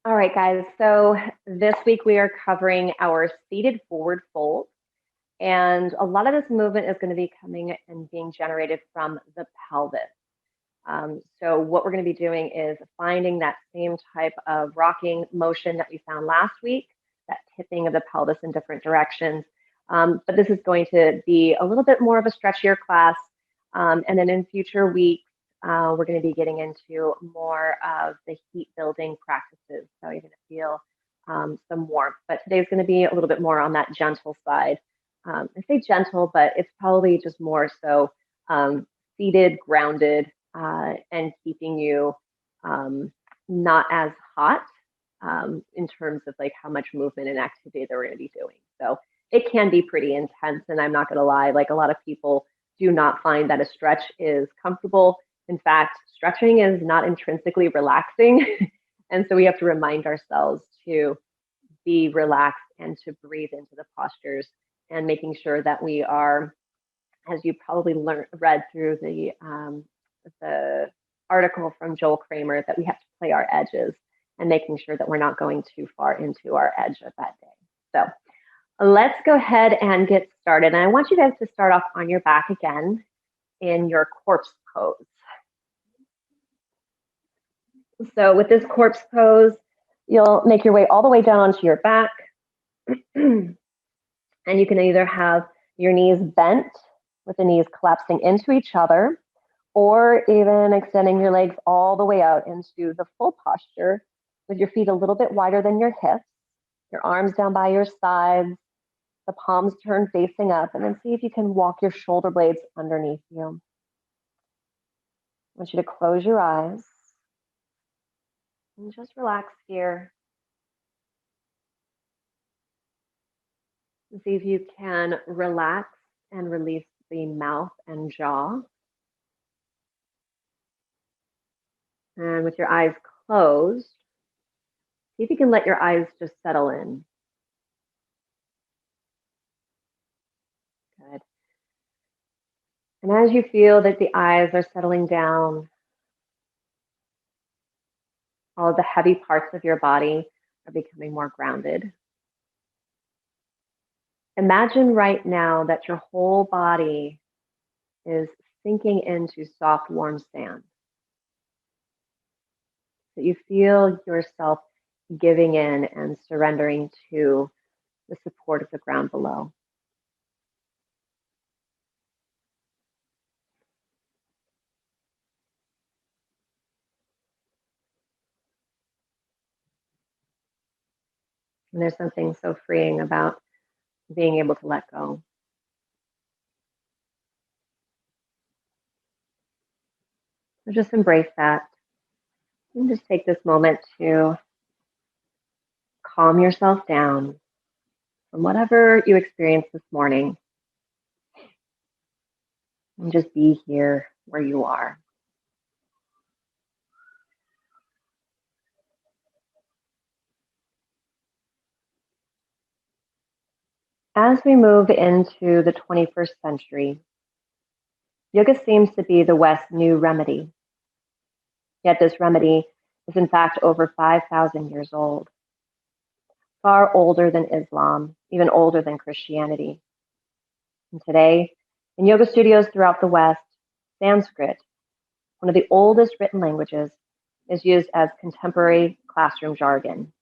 All right, guys, so this week we are covering our seated forward fold. And a lot of this movement is going to be coming and being generated from the pelvis. So what we're going to be doing is finding that same type of rocking motion that we found last week, that tipping of the pelvis in different directions. But this is going to be a little bit more of a stretchier class. And then in future weeks, we're going to be getting into more of the heat building practices. So you're going to feel some warmth. But today's going to be a little bit more on that gentle side. I say gentle, but it's probably just more so seated, grounded, and keeping you not as hot in terms of like how much movement and activity that we're going to be doing. So it can be pretty intense, and I'm not going to lie, like a lot of people do not find that a stretch is comfortable. In fact, stretching is not intrinsically relaxing. And so we have to remind ourselves to be relaxed and to breathe into the postures, and making sure that we are, as you probably read through the article from Joel Kramer, that we have to play our edges and making sure that we're not going too far into our edge of that day. So let's go ahead and get started. And I want you guys to start off on your back again in your corpse pose. So with this corpse pose, you'll make your way all the way down onto your back. And you can either have your knees bent with the knees collapsing into each other, or even extending your legs all the way out into the full posture with your feet a little bit wider than your hips, your arms down by your sides, the palms turned facing up, and then see if you can walk your shoulder blades underneath you. I want you to close your eyes and just relax here. See if you can relax and release the mouth and jaw. And with your eyes closed, see if you can let your eyes just settle in. Good. And as you feel that the eyes are settling down, all of the heavy parts of your body are becoming more grounded. Imagine right now that your whole body is sinking into soft, warm sand. That you feel yourself giving in and surrendering to the support of the ground below. And there's something so freeing about being able to let go. So just embrace that. And just take this moment to calm yourself down from whatever you experienced this morning. And just be here where you are. As we move into the 21st century, yoga seems to be the West's new remedy. Yet this remedy is in fact over 5,000 years old, far older than Islam, even older than Christianity. And today, in yoga studios throughout the West, Sanskrit, one of the oldest written languages, is used as contemporary classroom jargon.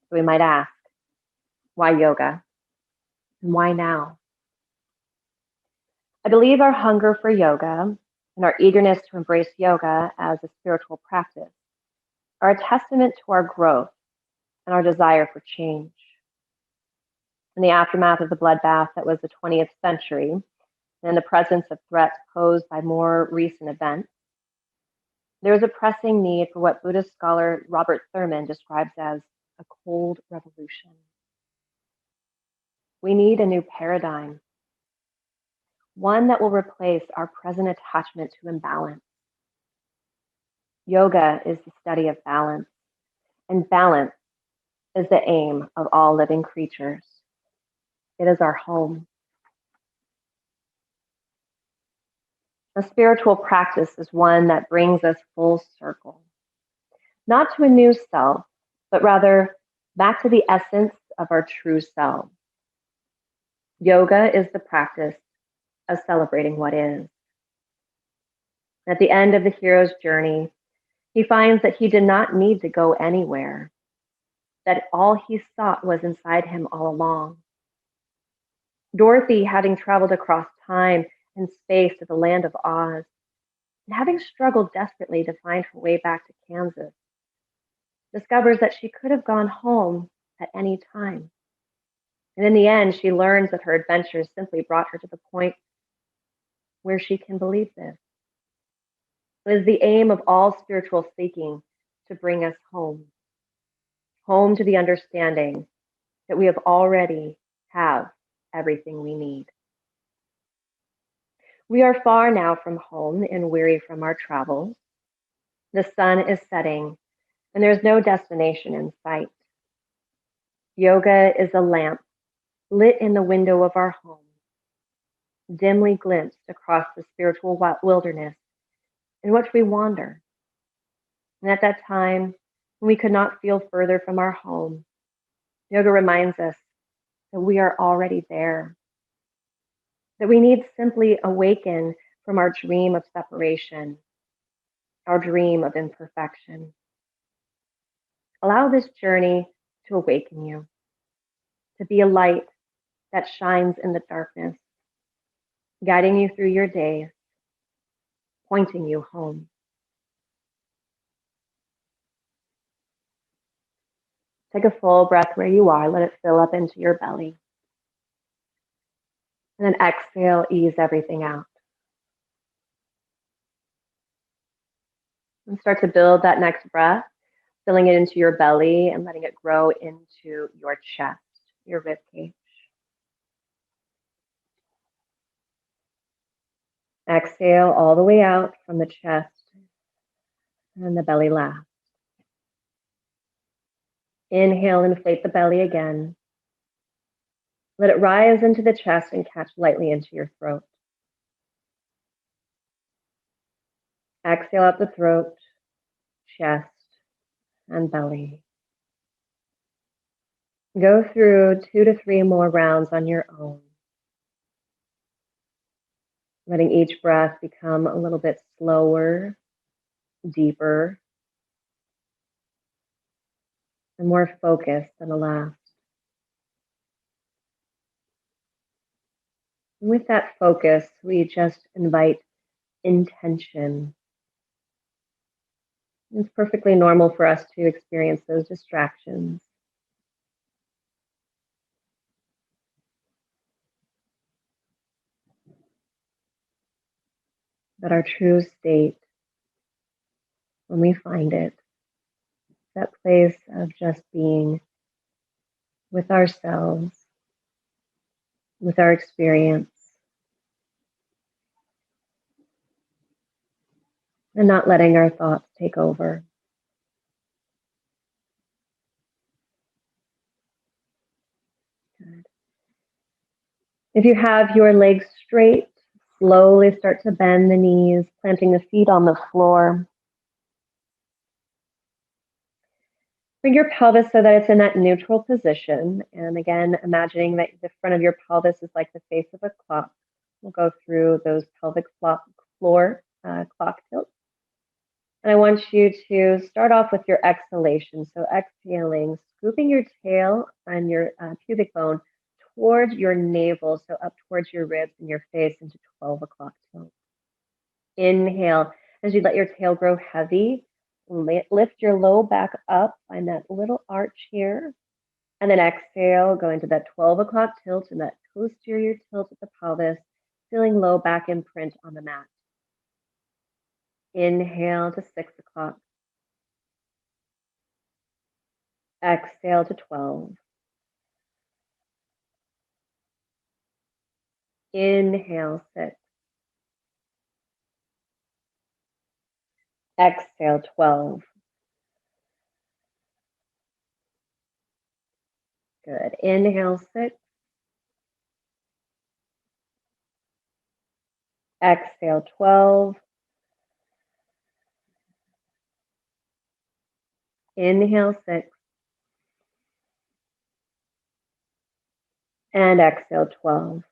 So we might ask, why yoga? And why now? I believe our hunger for yoga and our eagerness to embrace yoga as a spiritual practice are a testament to our growth and our desire for change. In the aftermath of the bloodbath that was the 20th century, and in the presence of threats posed by more recent events, there is a pressing need for what Buddhist scholar Robert Thurman describes as a cold revolution. We need a new paradigm, one that will replace our present attachment to imbalance. Yoga is the study of balance, and balance is the aim of all living creatures. It is our home. A spiritual practice is one that brings us full circle, not to a new self, but rather back to the essence of our true self. Yoga is the practice of celebrating what is. At the end of the hero's journey, he finds that he did not need to go anywhere, that all he sought was inside him all along. Dorothy, having traveled across time and space to the land of Oz, and having struggled desperately to find her way back to Kansas, discovers that she could have gone home at any time. And in the end, she learns that her adventures simply brought her to the point where she can believe this. It is the aim of all spiritual seeking to bring us home, home to the understanding that we have already have everything we need. We are far now from home and weary from our travels. The sun is setting and there is no destination in sight. Yoga is a lamp lit in the window of our home, dimly glimpsed across the spiritual wilderness in which we wander. And at that time, when we could not feel further from our home, yoga reminds us that we are already there, that we need simply awaken from our dream of separation, our dream of imperfection. Allow this journey to awaken you, to be a light that shines in the darkness, guiding you through your days, pointing you home. Take a full breath where you are. Let it fill up into your belly. And then exhale, ease everything out. And start to build that next breath, filling it into your belly and letting it grow into your chest, your rib cage. Exhale all the way out from the chest and the belly last. Inhale, inflate the belly again. Let it rise into the chest and catch lightly into your throat. Exhale out the throat, chest, and belly. Go through 2 to 3 more rounds on your own, letting each breath become a little bit slower, deeper, and more focused than the last. And with that focus, we just invite intention. It's perfectly normal for us to experience those distractions. But our true state, when we find it, that place of just being with ourselves, with our experience, and not letting our thoughts take over. Good. If you have your legs straight, slowly start to bend the knees, planting the feet on the floor. Bring your pelvis so that it's in that neutral position. And again, imagining that the front of your pelvis is like the face of a clock. We'll go through those pelvic floor clock tilts. And I want you to start off with your exhalation. So exhaling, scooping your tail and your pubic bone towards your navel, so up towards your ribs and your face into 12 o'clock tilt. Inhale, as you let your tail grow heavy, lift your low back up, find that little arch here. And then exhale, go into that 12 o'clock tilt and that posterior tilt at the pelvis, feeling low back imprint on the mat. Inhale to 6 o'clock. Exhale to 12. Inhale, 6. Exhale, 12. Good. Inhale, 6. Exhale, 12. Inhale, 6. And exhale, 12.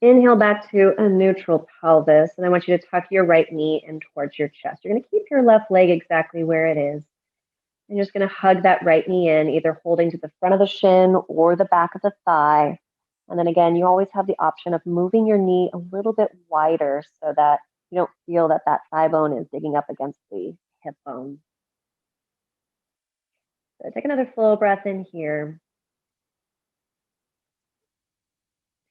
Inhale back to a neutral pelvis, and I want you to tuck your right knee in towards your chest. You're going to keep your left leg exactly where it is. And you're just going to hug that right knee in, either holding to the front of the shin or the back of the thigh. And then again, you always have the option of moving your knee a little bit wider so that you don't feel that that thigh bone is digging up against the hip bone. So take another full breath in here.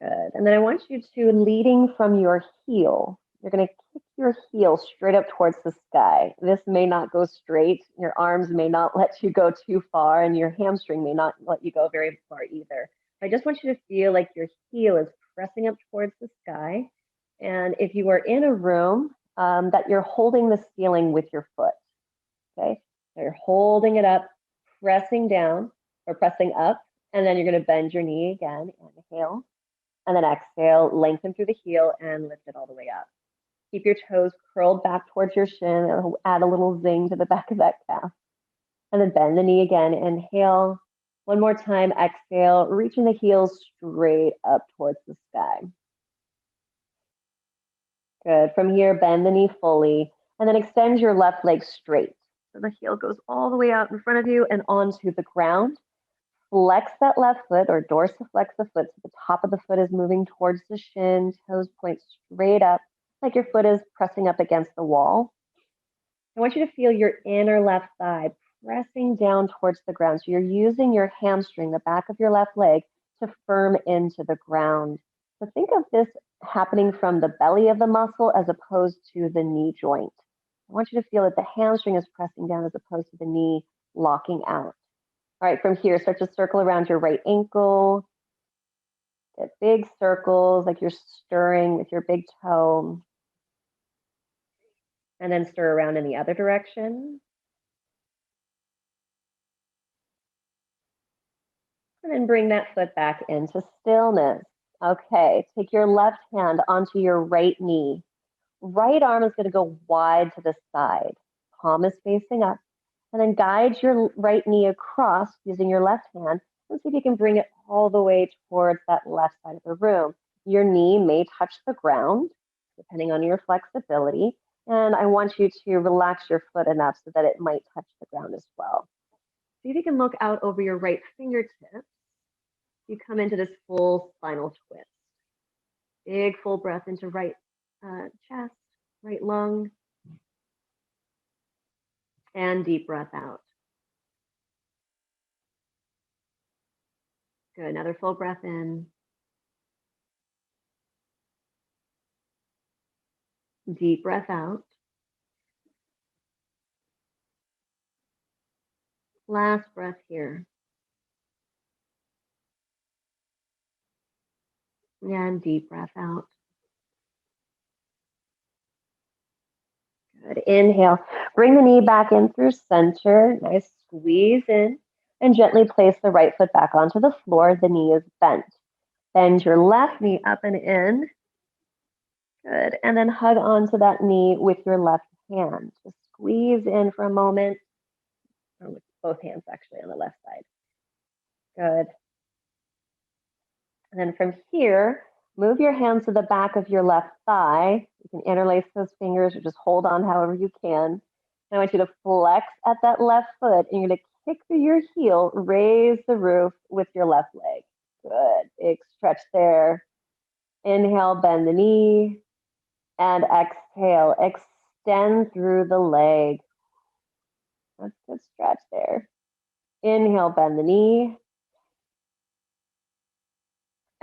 Good. And then I want you to, leading from your heel, you're going to kick your heel straight up towards the sky. This may not go straight. Your arms may not let you go too far, and your hamstring may not let you go very far either. I just want you to feel like your heel is pressing up towards the sky. And if you are in a room, that you're holding the ceiling with your foot. Okay. So you're holding it up, pressing down or pressing up, and then you're going to bend your knee again. Inhale. And then exhale, lengthen through the heel and lift it all the way up. Keep your toes curled back towards your shin. It'll add a little zing to the back of that calf. And then bend the knee again. Inhale. One more time. Exhale, reaching the heels straight up towards the sky. Good. From here, bend the knee fully. And then extend your left leg straight. So the heel goes all the way out in front of you and onto the ground. Flex that left foot or dorsiflex the foot so the top of the foot is moving towards the shin, toes point straight up, like your foot is pressing up against the wall. I want you to feel your inner left thigh pressing down towards the ground. So you're using your hamstring, the back of your left leg, to firm into the ground. So think of this happening from the belly of the muscle as opposed to the knee joint. I want you to feel that the hamstring is pressing down as opposed to the knee locking out. All right, from here, start to circle around your right ankle. Get big circles like you're stirring with your big toe. And then stir around in the other direction. And then bring that foot back into stillness. Okay, take your left hand onto your right knee. Right arm is going to go wide to the side. Palm is facing up. And then guide your right knee across using your left hand and see if you can bring it all the way towards that left side of the room. Your knee may touch the ground, depending on your flexibility. And I want you to relax your foot enough so that it might touch the ground as well. See if you can look out over your right fingertips. You come into this full spinal twist. Big full breath into right chest, right lung. And deep breath out. Good. Another full breath in. Deep breath out. Last breath here. And deep breath out. Good. Inhale. Bring the knee back in through center. Nice squeeze in. And gently place the right foot back onto the floor. The knee is bent. Bend your left knee up and in. Good. And then hug onto that knee with your left hand. Just squeeze in for a moment. Or with both hands actually on the left side. Good. And then from here, move your hands to the back of your left thigh. You can interlace those fingers or just hold on however you can. And I want you to flex at that left foot and you're going to kick through your heel, raise the roof with your left leg. Good. Big stretch there. Inhale, bend the knee. And exhale, extend through the leg. That's a good stretch there. Inhale, bend the knee.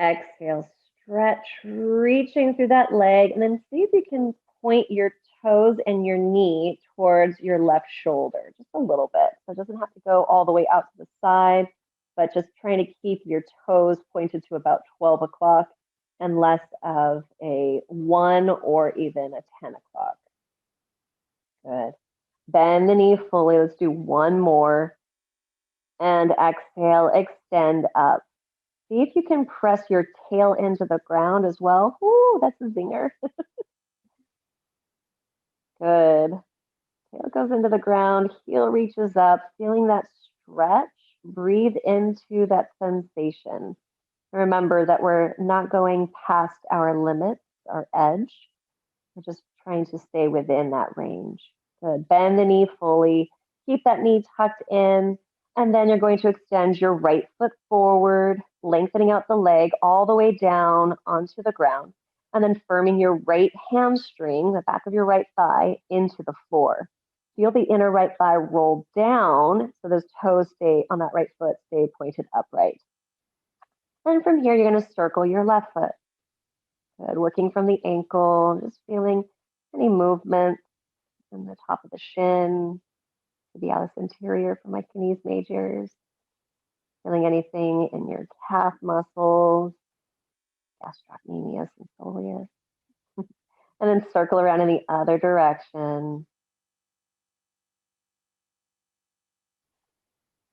Exhale, stretch, reaching through that leg, and then see if you can point your toes and your knee towards your left shoulder, just a little bit. So it doesn't have to go all the way out to the side, but just trying to keep your toes pointed to about 12 o'clock and less of a 1 or even a 10 o'clock. Good. Bend the knee fully. Let's do one more. And exhale, extend up. See if you can press your tail into the ground as well. Ooh, that's a zinger. Good. Tail goes into the ground, heel reaches up, feeling that stretch. Breathe into that sensation. Remember that we're not going past our limits, our edge. We're just trying to stay within that range. Good. Bend the knee fully. Keep that knee tucked in. And then you're going to extend your right foot forward, lengthening out the leg all the way down onto the ground. And then firming your right hamstring, the back of your right thigh, into the floor. Feel the inner right thigh roll down so those toes stay on that right foot, stay pointed upright. And from here, you're going to circle your left foot. Good. Working from the ankle, just feeling any movement in the top of the shin, the Alice anterior for my knees majors. Feeling anything in your calf muscles, gastrocnemius and soleus. And then circle around in the other direction.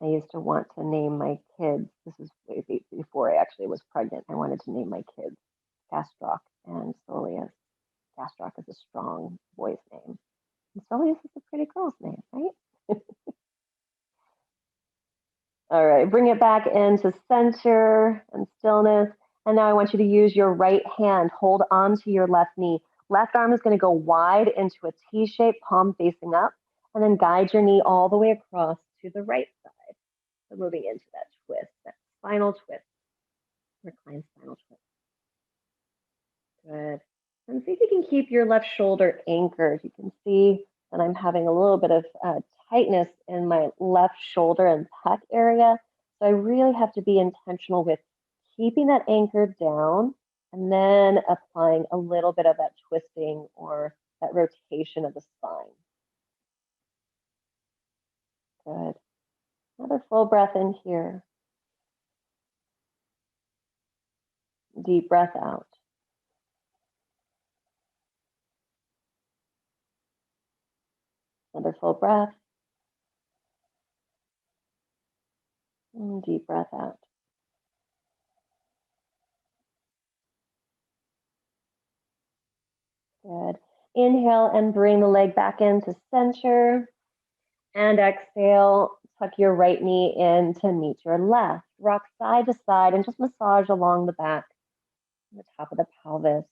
I used to want to name my kids. This is way before I actually was pregnant. I wanted to name my kids Gastroc and Soleus. Gastroc is a strong boy's name. And Soleus is a pretty girl's name, right? All right, bring it back into center and stillness. And now I want you to use your right hand. Hold on to your left knee. Left arm is going to go wide into a T shape, palm facing up, and then guide your knee all the way across to the right side. So moving into that twist, that spinal twist, reclined spinal twist. Good. And see if you can keep your left shoulder anchored. You can see that I'm having a little bit of tightness in my left shoulder and pec area. So I really have to be intentional with keeping that anchored down and then applying a little bit of that twisting or that rotation of the spine. Good. Another full breath in here. Deep breath out. Another full breath. And deep breath out. Good. Inhale and bring the leg back into center. And exhale, tuck your right knee in to meet your left. Rock side to side and just massage along the back, the top of the pelvis.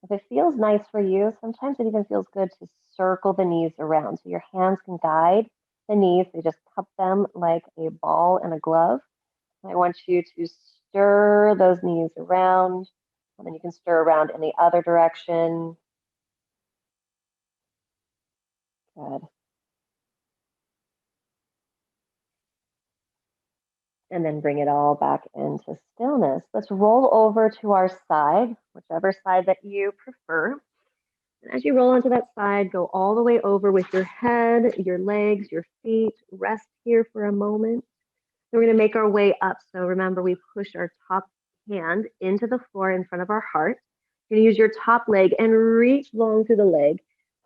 If it feels nice for you, sometimes it even feels good to circle the knees around. So your hands can guide the knees. They just cup them like a ball in a glove. I want you to stir those knees around, and then you can stir around in the other direction. Good. And then bring it all back into stillness. Let's roll over to our side, whichever side that you prefer. And as you roll onto that side, go all the way over with your head, your legs, your feet. Rest here for a moment. We're going to make our way up. So remember, we push our top hand into the floor in front of our heart. You're going to use your top leg and reach long through the leg.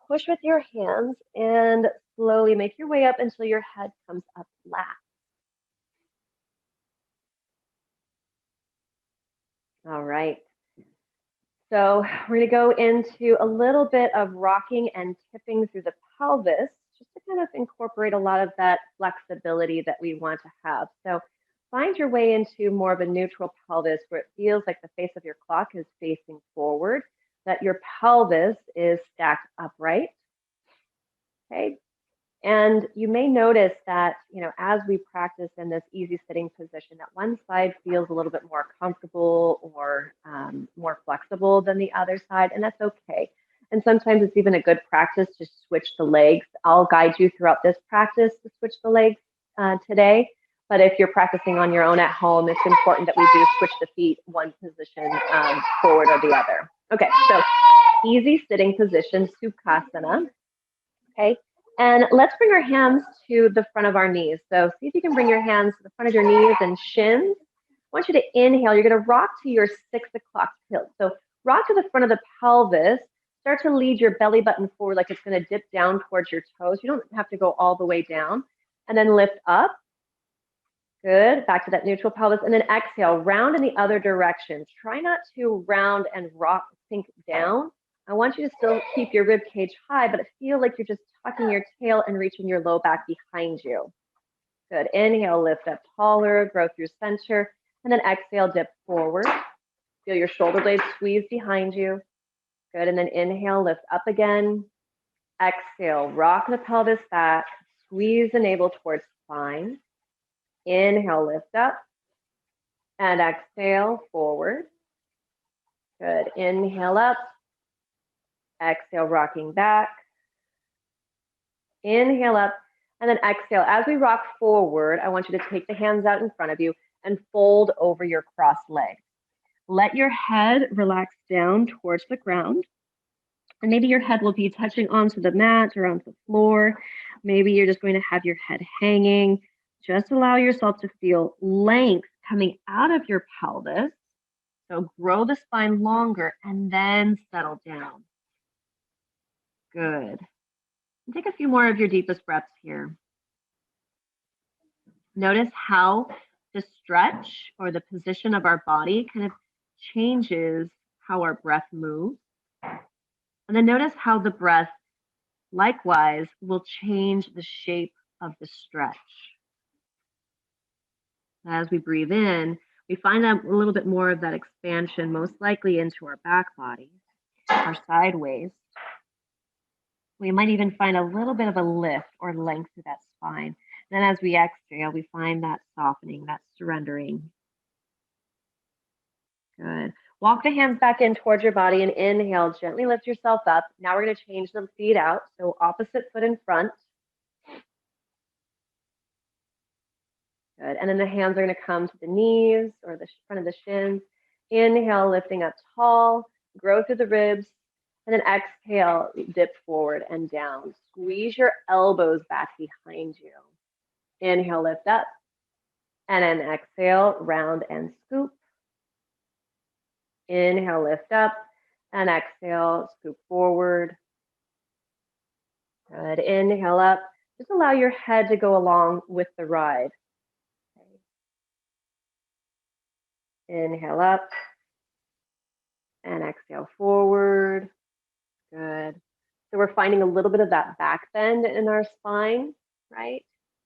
Push with your hands and slowly make your way up until your head comes up flat. All right. So we're going to go into a little bit of rocking and tipping through the pelvis, just to kind of incorporate a lot of that flexibility that we want to have. So find your way into more of a neutral pelvis where it feels like the face of your clock is facing forward, that your pelvis is stacked upright. Okay. And you may notice that, as we practice in this easy sitting position, that one side feels a little bit more comfortable or more flexible than the other side, and that's okay. And sometimes it's even a good practice to switch the legs. I'll guide you throughout this practice to switch the legs today. But if you're practicing on your own at home, it's important that we do switch the feet one position forward or the other. Okay, so easy sitting position, Sukhasana. Okay. And let's bring our hands to the front of our knees. So see if you can bring your hands to the front of your knees and shins. I want you to inhale. You're going to rock to your 6 o'clock tilt. So rock to the front of the pelvis. Start to lead your belly button forward like it's going to dip down towards your toes. You don't have to go all the way down. And then lift up. Good. Back to that neutral pelvis. And then exhale. Round in the other direction. Try not to round and rock, sink down. I want you to still keep your rib cage high, but feel like you're just tucking your tail and reaching your low back behind you. Good. Inhale, lift up taller, grow through center, and then exhale, dip forward. Feel your shoulder blades squeeze behind you. Good. And then inhale, lift up again. Exhale, rock the pelvis back, squeeze the navel towards spine. Inhale, lift up, and exhale, forward. Good. Inhale up, exhale, rocking back. Inhale up, and then exhale. As we rock forward, I want you to take the hands out in front of you and fold over your crossed legs. Let your head relax down towards the ground. And maybe your head will be touching onto the mat or onto the floor. Maybe you're just going to have your head hanging. Just allow yourself to feel length coming out of your pelvis. So grow the spine longer and then settle down. Good. And take a few more of your deepest breaths here. Notice how the stretch or the position of our body kind of changes how our breath moves. And then notice how the breath, likewise, will change the shape of the stretch. As we breathe in, we find a little bit more of that expansion, most likely into our back body, our side waist. We might even find a little bit of a lift or length through that spine. Then as we exhale, we find that softening, that surrendering. Good. Walk the hands back in towards your body and inhale, gently lift yourself up. Now we're going to change the feet out. So opposite foot in front. Good. And then the hands are going to come to the knees or the front of the shins. Inhale, lifting up tall, grow through the ribs. And then exhale, dip forward and down. Squeeze your elbows back behind you. Inhale, lift up. And then exhale, round and scoop. Inhale, lift up. And exhale, scoop forward. Good. Inhale up. Just allow your head to go along with the ride. Inhale up. And exhale forward. Good. So we're finding a little bit of that back bend in our spine, right?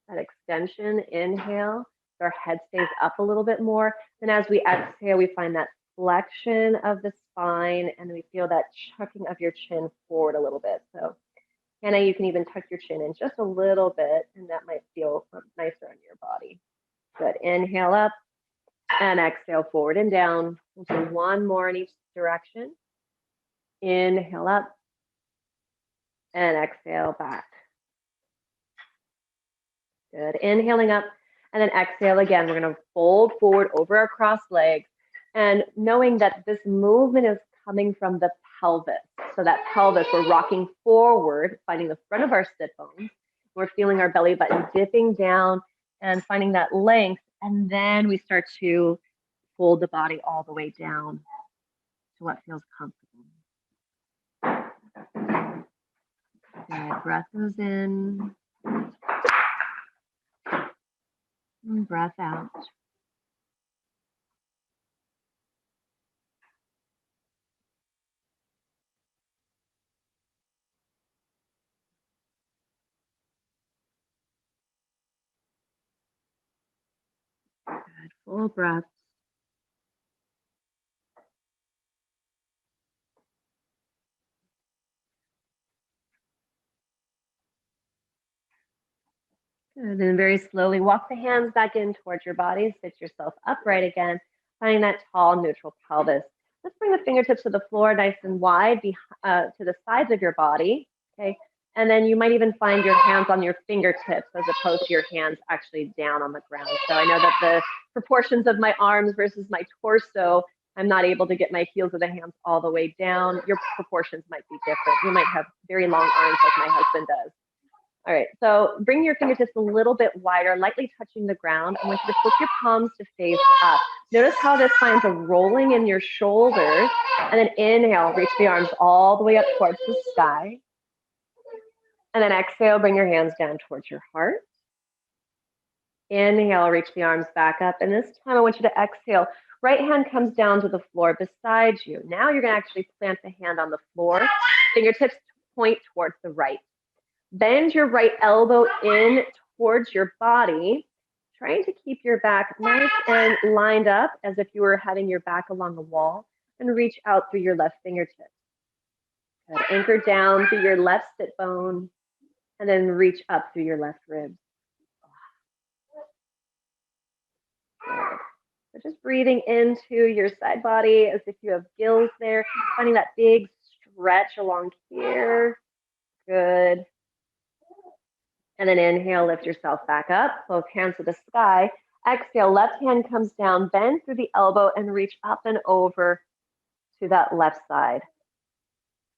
That extension. Inhale. So our head stays up a little bit more. Then as we exhale, we find that flexion of the spine, and we feel that chucking of your chin forward a little bit. So, Hannah, you can even tuck your chin in just a little bit, and that might feel nicer on your body. Good. Inhale up, and exhale forward and down. We'll do one more in each direction. Inhale up, and exhale back. Good. Inhaling up, and then exhale again. We're going to fold forward over our crossed legs, and knowing that this movement is coming from the pelvis. So that pelvis, we're rocking forward, finding the front of our sit bones. We're feeling our belly button dipping down and finding that length. And then we start to fold the body all the way down to what feels comfortable. Good. Breath goes in. And breath out. Good. Full breath. Good. Then very slowly walk the hands back in towards your body. Sit yourself upright again, finding that tall, neutral pelvis. Let's bring the fingertips to the floor nice and wide to the sides of your body. Okay. And then you might even find your hands on your fingertips as opposed to your hands actually down on the ground. So I know that the proportions of my arms versus my torso, I'm not able to get my heels of the hands all the way down. Your proportions might be different. You might have very long arms like my husband does. All right, so bring your fingertips a little bit wider, lightly touching the ground. I want you to flip your palms to face up. Notice how this finds a rolling in your shoulders. And then inhale, reach the arms all the way up towards the sky. And then exhale, bring your hands down towards your heart. Inhale, reach the arms back up. And this time I want you to exhale. Right hand comes down to the floor beside you. Now you're going to actually plant the hand on the floor. Fingertips point towards the right. Bend your right elbow in towards your body trying to keep your back nice and lined up as if you were having your back along the wall, and reach out through your left fingertips. Good. Anchor down through your left sit bone, and then reach up through your left ribs. Good. So just breathing into your side body as if you have gills there, finding that big stretch along here. Good. And then inhale, lift yourself back up, both hands to the sky. Exhale, left hand comes down, bend through the elbow and reach up and over to that left side.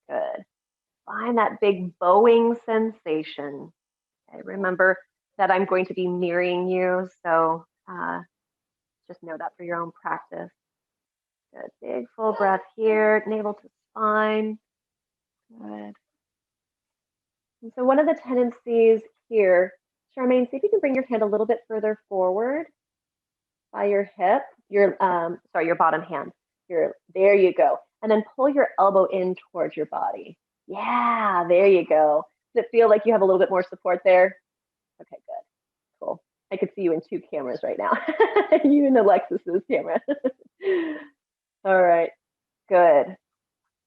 Good. Find that big bowing sensation. Okay, remember that I'm going to be mirroring you, so just know that for your own practice. Good. Big full breath here, navel to spine. Good. And so one of the tendencies here, Charmaine, see if you can bring your hand a little bit further forward by your hip, your bottom hand. There you go. And then pull your elbow in towards your body. Yeah, there you go. Does it feel like you have a little bit more support there? Okay, good. Cool. I could see you in 2 cameras right now. You and Alexis's camera. All right, good.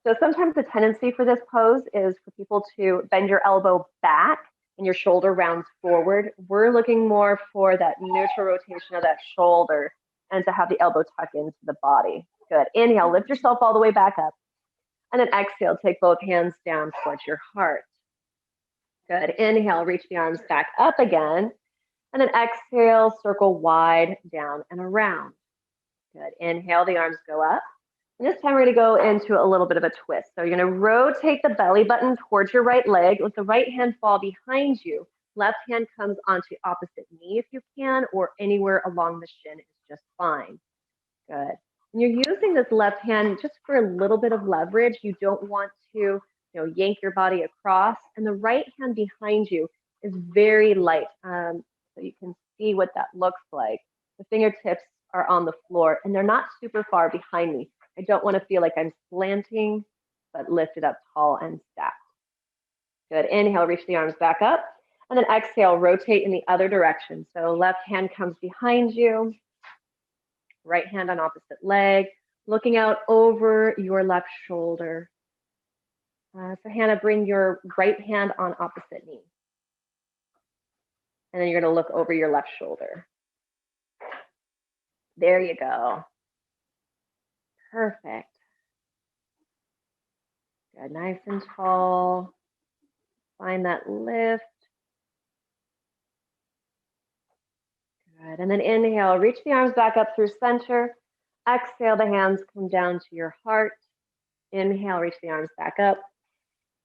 So sometimes the tendency for this pose is for people to bend your elbow back and your shoulder rounds forward. We're looking more for that neutral rotation of that shoulder and to have the elbow tuck into the body. Good. Inhale, lift yourself all the way back up. And then exhale, take both hands down towards your heart. Good. Inhale, reach the arms back up again. And then exhale, circle wide down and around. Good. Inhale, the arms go up. And this time we're going to go into a little bit of a twist. So you're going to rotate the belly button towards your right leg. Let the right hand fall behind you. Left hand comes onto opposite knee if you can, or anywhere along the shin is just fine. Good. And you're using this left hand just for a little bit of leverage. You don't want to, yank your body across. And the right hand behind you is very light. So you can see what that looks like. The fingertips are on the floor and they're not super far behind me. I don't want to feel like I'm slanting, but lifted up tall and stacked. Good. Inhale, reach the arms back up. And then exhale, rotate in the other direction. So left hand comes behind you. Right hand on opposite leg. Looking out over your left shoulder. So Hannah, bring your right hand on opposite knee. And then you're going to look over your left shoulder. There you go. Perfect. Good, nice and tall. Find that lift. Good, and then inhale, reach the arms back up through center. Exhale, the hands come down to your heart. Inhale, reach the arms back up.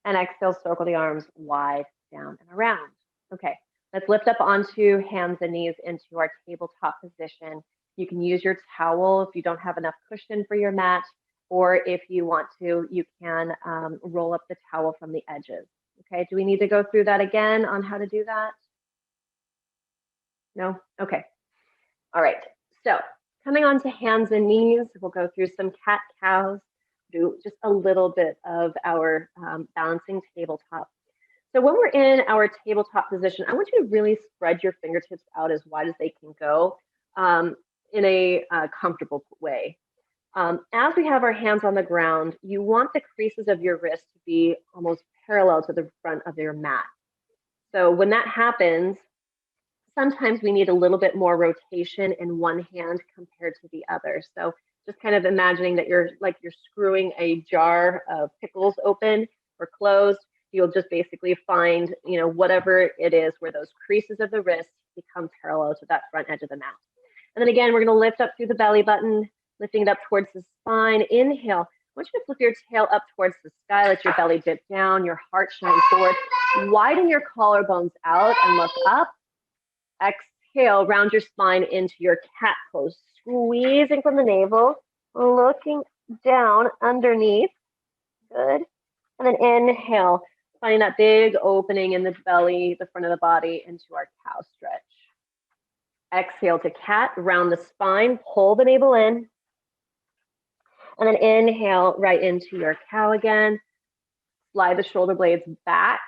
And exhale, circle the arms wide down and around. Okay, let's lift up onto hands and knees into our tabletop position. You can use your towel if you don't have enough cushion for your mat, or if you want to, you can roll up the towel from the edges. Okay, do we need to go through that again on how to do that? No? Okay. All right, so coming on to hands and knees, we'll go through some cat-cows, do just a little bit of our balancing tabletop. So when we're in our tabletop position, I want you to really spread your fingertips out as wide as they can go in a comfortable way. As we have our hands on the ground, you want the creases of your wrist to be almost parallel to the front of your mat. So when that happens, sometimes we need a little bit more rotation in one hand compared to the other. So just kind of imagining that you're screwing a jar of pickles open or closed. You'll just basically find, whatever it is where those creases of the wrist become parallel to that front edge of the mat. And then again, we're going to lift up through the belly button, lifting it up towards the spine. Inhale. I want you to flip your tail up towards the sky. Let your belly dip down, your heart shine forward. Widen your collarbones out and look up. Exhale, round your spine into your cat pose. Squeezing from the navel, looking down underneath. Good. And then inhale, finding that big opening in the belly, the front of the body, into our cow stretch. Exhale to cat, round the spine, pull the navel in. And then inhale right into your cow again. Slide the shoulder blades back.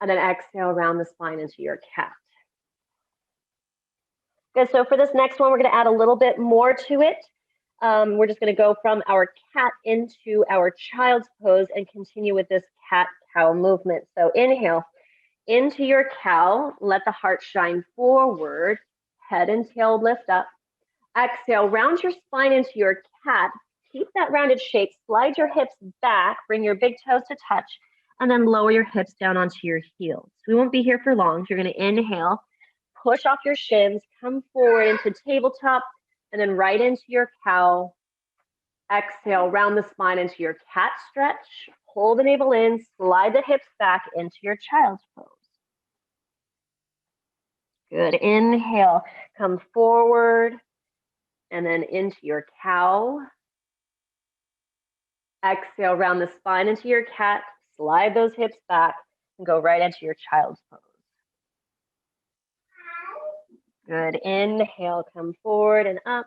And then exhale, round the spine into your cat. Good, so for this next one, we're gonna add a little bit more to it. We're just gonna go from our cat into our child's pose and continue with this cat-cow movement. So inhale into your cow, let the heart shine forward, head and tail lift up. Exhale, round your spine into your cat. Keep that rounded shape, slide your hips back, bring your big toes to touch, and then lower your hips down onto your heels. We won't be here for long. You're gonna inhale, push off your shins, come forward into tabletop, and then right into your cow. Exhale, round the spine into your cat stretch. Hold the navel in, slide the hips back into your child's pose. Good, inhale, come forward, and then into your cow. Exhale, round the spine into your cat, slide those hips back, and go right into your child's pose. Good, inhale, come forward and up.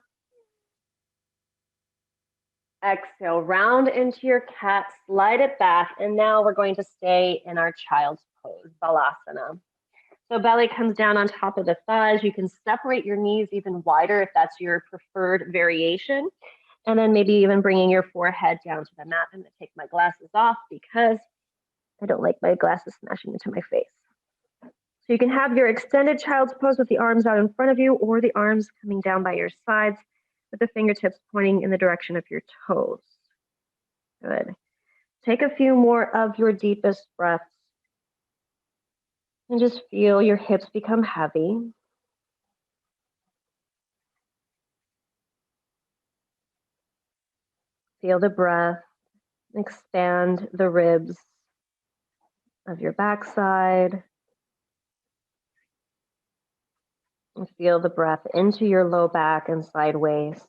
Exhale, round into your cat, slide it back, and now we're going to stay in our child's pose, balasana. So belly comes down on top of the thighs. You can separate your knees even wider if that's your preferred variation. And then maybe even bringing your forehead down to the mat. I'm gonna take my glasses off because I don't like my glasses smashing into my face. So you can have your extended child's pose with the arms out in front of you or the arms coming down by your sides with the fingertips pointing in the direction of your toes. Good. Take a few more of your deepest breaths and just feel your hips become heavy. Feel the breath expand the ribs of your backside. And feel the breath into your low back and side waist.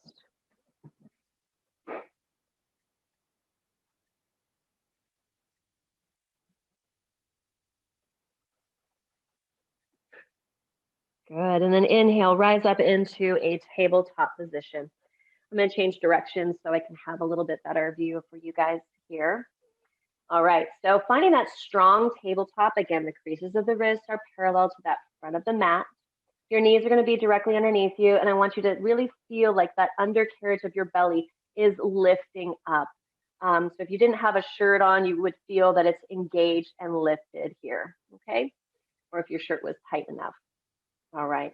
Good, and then inhale, rise up into a tabletop position. I'm gonna change directions so I can have a little bit better view for you guys here. All right, so finding that strong tabletop, again, the creases of the wrists are parallel to that front of the mat. Your knees are gonna be directly underneath you, and I want you to really feel like that undercarriage of your belly is lifting up. So if you didn't have a shirt on, you would feel that it's engaged and lifted here, okay? Or if your shirt was tight enough. All right.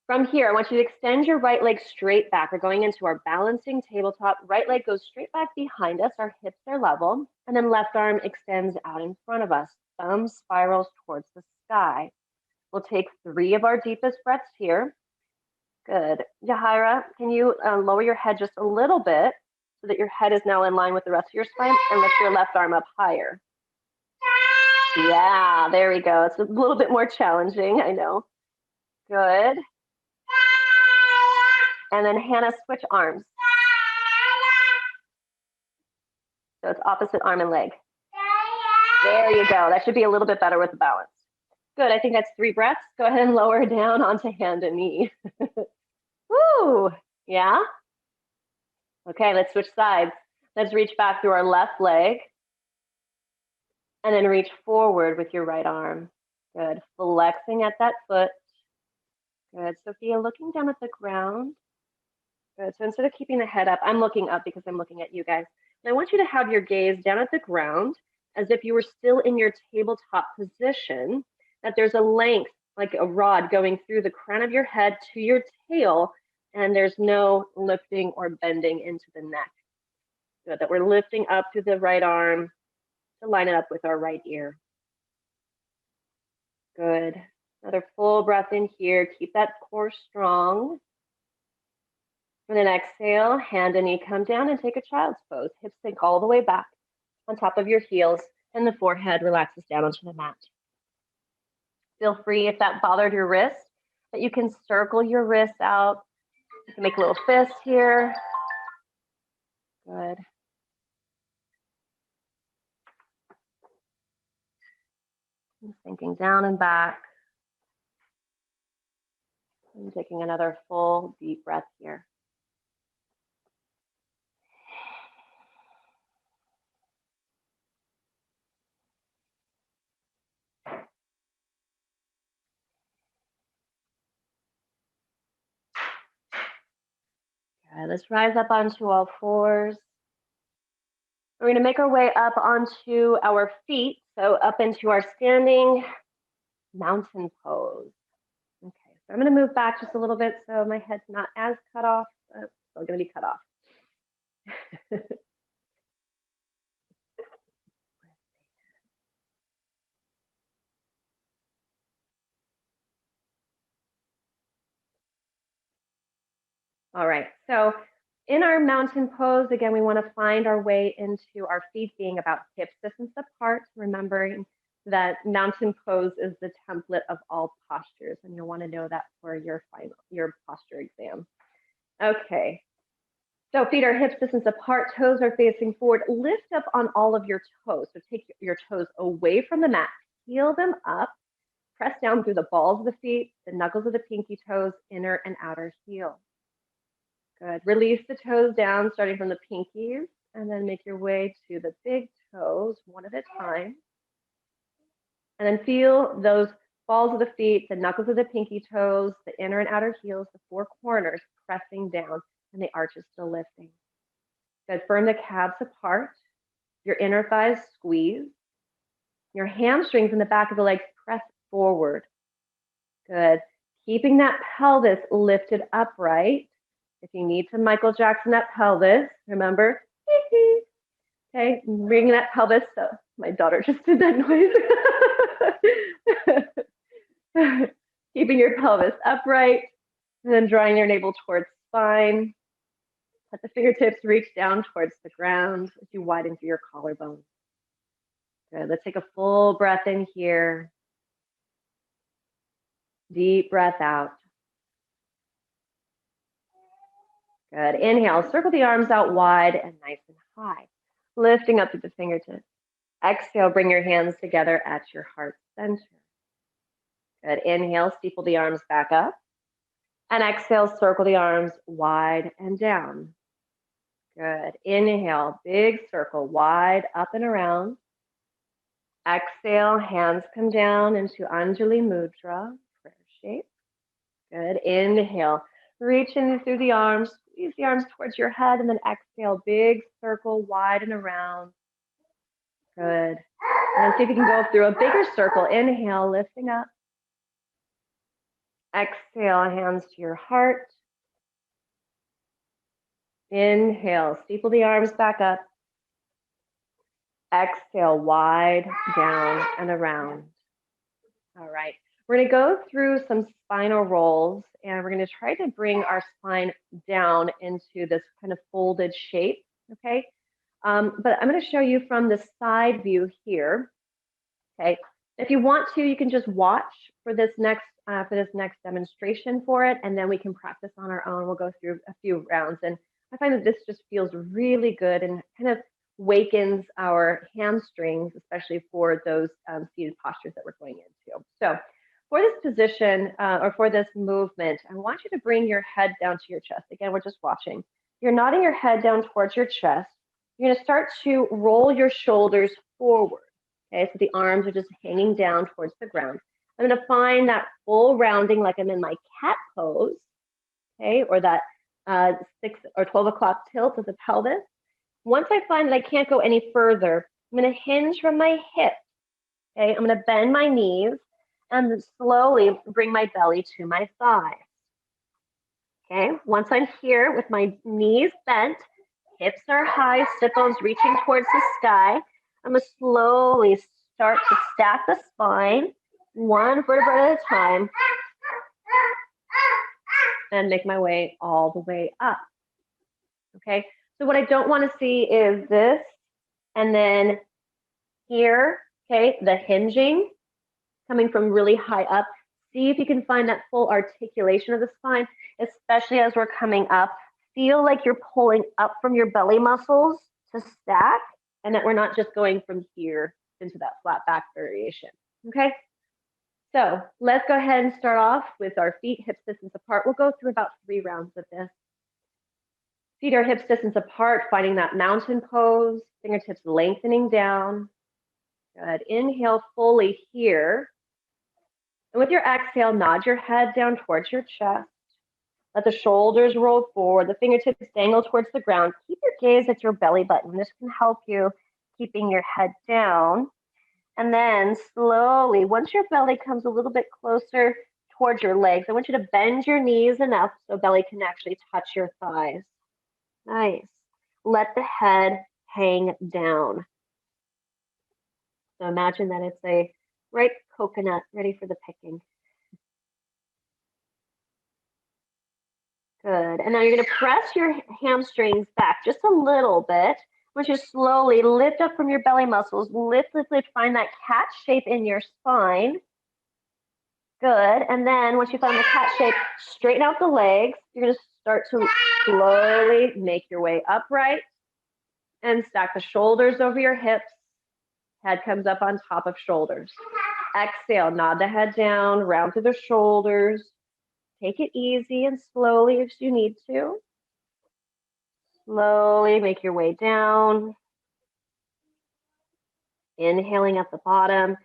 From here, I want you to extend your right leg straight back. We're going into our balancing tabletop. Right leg goes straight back behind us. Our hips are level. And then left arm extends out in front of us. Thumb spirals towards the sky. We'll take 3 of our deepest breaths here. Good. Yahaira, can you lower your head just a little bit so that your head is now in line with the rest of your spine, and lift your left arm up higher. Yeah, there we go. It's a little bit more challenging, I know. Good. And then Hannah, switch arms. So it's opposite arm and leg. There you go. That should be a little bit better with the balance. Good, I think that's 3 breaths. Go ahead and lower down onto hand and knee. Woo, yeah? Okay, let's switch sides. Let's reach back through our left leg. And then reach forward with your right arm. Good, flexing at that foot. Good, Sophia, looking down at the ground. Good, so instead of keeping the head up, I'm looking up because I'm looking at you guys. And I want you to have your gaze down at the ground as if you were still in your tabletop position, that there's a length, like a rod going through the crown of your head to your tail, and there's no lifting or bending into the neck. Good, that we're lifting up through the right arm to line it up with our right ear. Good. Another full breath in here. Keep that core strong. And then exhale, hand and knee come down and take a child's pose. Hips sink all the way back on top of your heels, and the forehead relaxes down onto the mat. Feel free, if that bothered your wrist, that you can circle your wrists out. You can make a little fist here. Good. Sinking down and back. And taking another full deep breath here. Good. Let's rise up onto all fours. We're going to make our way up onto our feet, so up into our standing mountain pose. Okay, so I'm going to move back just a little bit so my head's not as cut off, but still going to be cut off. All right, so in our mountain pose, again, we want to find our way into our feet being about hip distance apart, remembering that mountain pose is the template of all postures, and you'll want to know that for your posture exam. Okay, so feet are hip distance apart, toes are facing forward. Lift up on all of your toes. So take your toes away from the mat, heel them up, press down through the balls of the feet, the knuckles of the pinky toes, inner and outer heel. Good. Release the toes down, starting from the pinkies, and then make your way to the big toes, one at a time. And then feel those balls of the feet, the knuckles of the pinky toes, the inner and outer heels, the four corners pressing down, and the arches still lifting. Good. Firm the calves apart. Your inner thighs squeeze. Your hamstrings in the back of the legs press forward. Good. Keeping that pelvis lifted upright. If you need to Michael Jackson that pelvis, remember, okay, bringing that pelvis. So my daughter just did that noise. Keeping your pelvis upright, and then drawing your navel towards spine. Let the fingertips reach down towards the ground as you widen through your collarbone. Good. Let's take a full breath in here. Deep breath out. Good. Inhale, circle the arms out wide and nice and high, lifting up through the fingertips. Exhale, bring your hands together at your heart center. Good. Inhale, steeple the arms back up. And exhale, circle the arms wide and down. Good. Inhale, big circle, wide up and around. Exhale, hands come down into Anjali Mudra, prayer shape. Good. Inhale, reach in through the arms, squeeze the arms towards your head, and then exhale, big circle, wide and around. Good. And then see if you can go through a bigger circle. Inhale, lifting up. Exhale, hands to your heart. Inhale, steeple the arms back up. Exhale, wide, down, and around. All right. We're going to go through some spinal rolls, and we're going to try to bring our spine down into this kind of folded shape, okay? But I'm going to show you from the side view here, okay? If you want to, you can just watch for this next demonstration for it, and then we can practice on our own. We'll go through a few rounds, and I find that this just feels really good and kind of wakens our hamstrings, especially for those seated postures that we're going into. So for this position or for this movement, I want you to bring your head down to your chest. Again, we're just watching. You're nodding your head down towards your chest. You're going to start to roll your shoulders forward. Okay, so the arms are just hanging down towards the ground. I'm going to find that full rounding like I'm in my cat pose, okay, or that 6 or 12 o'clock tilt of the pelvis. Once I find that I can't go any further, I'm going to hinge from my hip. Okay, I'm going to bend my knees and slowly bring my belly to my thighs. Okay, once I'm here with my knees bent, hips are high, sit bones reaching towards the sky, I'm going to slowly start to stack the spine, one vertebra at a time, and make my way all the way up. Okay, so what I don't want to see is this, and then here, okay, the hinging coming from really high up. See if you can find that full articulation of the spine, especially as we're coming up. Feel like you're pulling up from your belly muscles to stack, and that we're not just going from here into that flat back variation, okay? So let's go ahead and start off with our feet hip distance apart. We'll go through about 3 rounds of this. Feet are hips distance apart, finding that mountain pose, fingertips lengthening down. Good. Inhale fully here. And with your exhale, nod your head down towards your chest. Let the shoulders roll forward, the fingertips dangle towards the ground. Keep your gaze at your belly button. This can help you keeping your head down. And then slowly, once your belly comes a little bit closer towards your legs, I want you to bend your knees enough so belly can actually touch your thighs. Nice. Let the head hang down. So imagine that it's a ripe coconut ready for the picking. Good. And now you're going to press your hamstrings back just a little bit. I want you to slowly lift up from your belly muscles. Lift, lift, lift. Find that cat shape in your spine. Good. And then once you find the cat shape, straighten out the legs. You're going to start to slowly make your way upright and stack the shoulders over your hips. Head comes up on top of shoulders. Exhale, nod the head down, round through the shoulders. Take it easy and slowly if you need to. Slowly make your way down. Inhaling at the bottom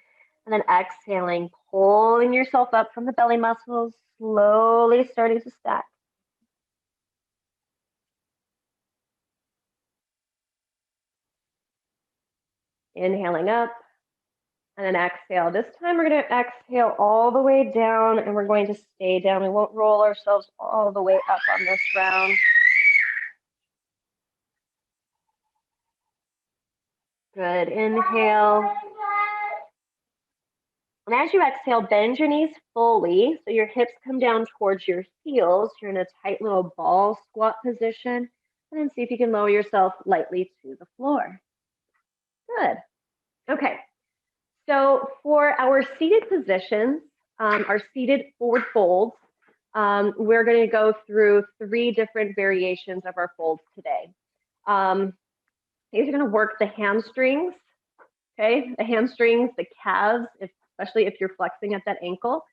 and then exhaling, pulling yourself up from the belly muscles, slowly starting to stack. Inhaling up and then exhale. This time we're going to exhale all the way down and we're going to stay down. We won't roll ourselves all the way up on this round. Good. Inhale. And as you exhale, bend your knees fully so your hips come down towards your heels. You're in a tight little ball squat position. And then see if you can lower yourself lightly to the floor. Good. Okay. So for our seated positions, our seated forward folds, we're going to go through 3 different variations of our folds today. These are going to work the hamstrings, okay? The hamstrings, the calves, especially if you're flexing at that ankle,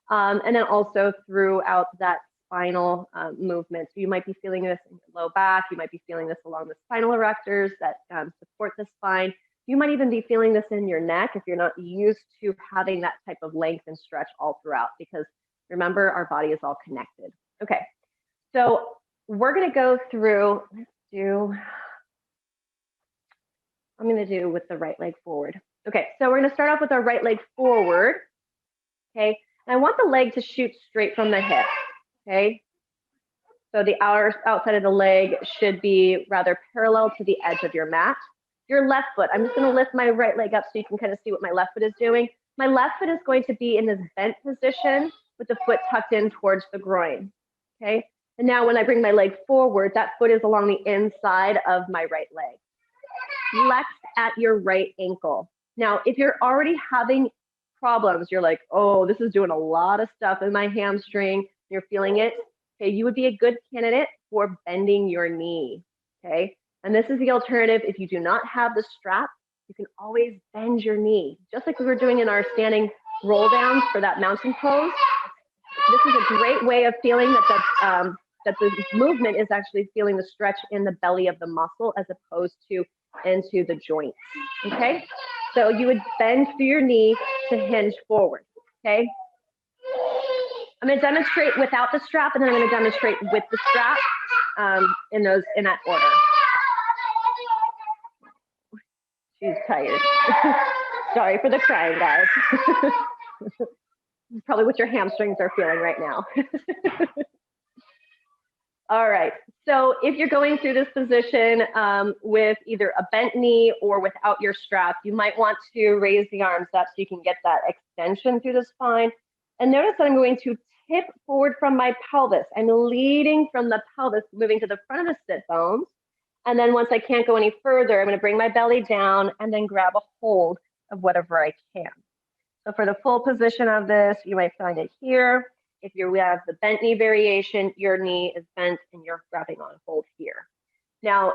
and then also throughout that spinal movement. So you might be feeling this in your low back. You might be feeling this along the spinal erectors that support the spine. You might even be feeling this in your neck if you're not used to having that type of length and stretch all throughout, because remember, our body is all connected. Okay, so we're going to go through, I'm going to do with the right leg forward. Okay, so we're going to start off with our right leg forward. Okay, and I want the leg to shoot straight from the hip. Okay, so the outside of the leg should be rather parallel to the edge of your mat. Your left foot, I'm just going to lift my right leg up so you can kind of see what my left foot is doing. My left foot is going to be in this bent position with the foot tucked in towards the groin. Okay, and now when I bring my leg forward, that foot is along the inside of my right leg. Flex at your right ankle. Now, if you're already having problems, you're like, oh, this is doing a lot of stuff in my hamstring, you're feeling it, okay, you would be a good candidate for bending your knee, okay? And this is the alternative. If you do not have the strap, you can always bend your knee, just like we were doing in our standing roll downs for that mountain pose. This is a great way of feeling that the movement is actually feeling the stretch in the belly of the muscle as opposed to into the joints, okay? So you would bend through your knee to hinge forward, okay? I'm going to demonstrate without the strap, and then I'm going to demonstrate with the strap in that order. She's tired. Sorry for the crying, guys. Probably what your hamstrings are feeling right now. All right, so if you're going through this position with either a bent knee or without your strap, you might want to raise the arms up so you can get that extension through the spine. And notice that I'm going to tip forward from my pelvis. I'm leading from the pelvis, moving to the front of the sit bones. And then once I can't go any further, I'm going to bring my belly down and then grab a hold of whatever I can. So for the full position of this, you might find it here. If we have the bent knee variation, your knee is bent and you're grabbing on hold here. Now,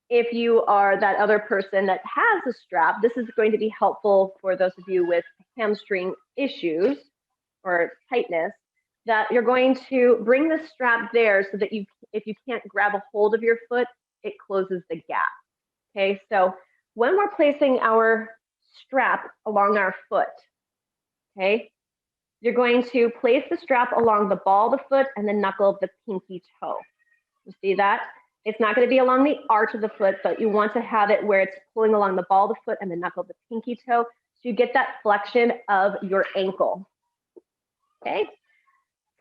if you are that other person that has a strap, this is going to be helpful for those of you with hamstring issues or tightness, that you're going to bring the strap there so that if you can't grab a hold of your foot, it closes the gap. Okay, so when we're placing our strap along our foot, okay, You're going to place the strap along the ball of the foot and the knuckle of the pinky toe. You see that? It's not going to be along the arch of the foot, but you want to have it where it's pulling along the ball of the foot and the knuckle of the pinky toe, so you get that flexion of your ankle. Okay?